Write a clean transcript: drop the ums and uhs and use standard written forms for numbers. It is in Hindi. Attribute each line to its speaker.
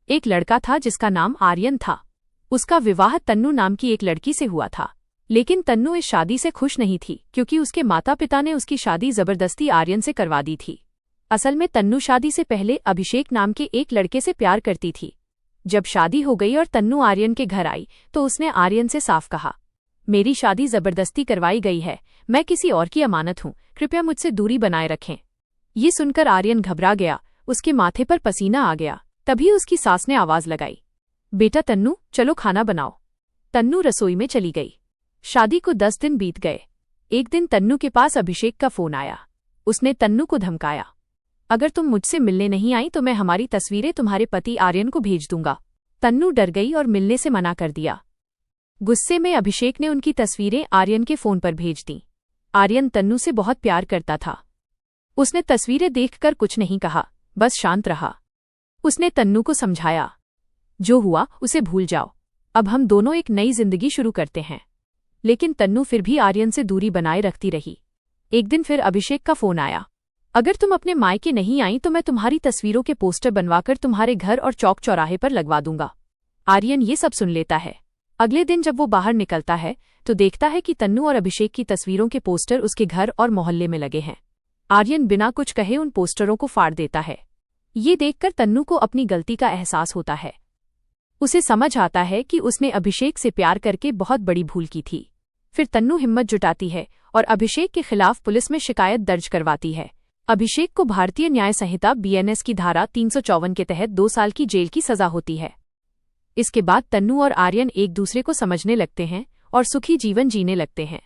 Speaker 1: एक लड़का था जिसका नाम आर्यन था। उसका विवाह तन्नू नाम की एक लड़की से हुआ था। लेकिन तन्नू इस शादी से खुश नहीं थी क्योंकि उसके माता पिता ने उसकी शादी जबरदस्ती आर्यन से करवा दी थी। असल में तन्नू शादी से पहले अभिषेक नाम के एक लड़के से प्यार करती थी। जब शादी हो गई और तन्नू आर्यन के घर आई तो उसने आर्यन से साफ कहा, मेरी शादी जबरदस्ती करवाई गई है, मैं किसी और की अमानत हूँ, कृपया मुझसे दूरी बनाए रखें। ये सुनकर आर्यन घबरा गया, उसके माथे पर पसीना आ गया। तभी उसकी सास ने आवाज लगाई, बेटा तन्नू, चलो खाना बनाओ। तन्नू रसोई में चली गई। शादी को 10 दिन बीत गए। एक दिन तन्नू के पास अभिषेक का फोन आया। उसने तन्नू को धमकाया, अगर तुम मुझसे मिलने नहीं आई तो मैं हमारी तस्वीरें तुम्हारे पति आर्यन को भेज दूंगा। तन्नू डर गई और मिलने से मना कर दिया। गुस्से में अभिषेक ने उनकी तस्वीरें आर्यन के फोन पर भेज दीं। आर्यन तन्नू से बहुत प्यार करता था। उसने तस्वीरें देखकर कुछ नहीं कहा, बस शांत रहा। उसने तन्नू को समझाया, जो हुआ उसे भूल जाओ, अब हम दोनों एक नई जिंदगी शुरू करते हैं। लेकिन तन्नू फिर भी आर्यन से दूरी बनाए रखती रही। एक दिन फिर अभिषेक का फोन आया, अगर तुम अपने मायके नहीं आई तो मैं तुम्हारी तस्वीरों के पोस्टर बनवाकर तुम्हारे घर और चौक चौराहे पर लगवा दूंगा। आर्यन ये सब सुन लेता है। अगले दिन जब वो बाहर निकलता है तो देखता है कि तन्नू और अभिषेक की तस्वीरों के पोस्टर उसके घर और मोहल्ले में लगे हैं। आर्यन बिना कुछ कहे उन पोस्टरों को फाड़ देता है। ये देखकर तन्नू को अपनी गलती का एहसास होता है। उसे समझ आता है कि उसने अभिषेक से प्यार करके बहुत बड़ी भूल की थी। फिर तन्नू हिम्मत जुटाती है और अभिषेक के खिलाफ पुलिस में शिकायत दर्ज करवाती है। अभिषेक को भारतीय न्याय संहिता BNS की धारा 354 के तहत 2 साल की जेल की सजा होती है। इसके बाद तन्नू और आर्यन एक दूसरे को समझने लगते हैं और सुखी जीवन जीने लगते हैं।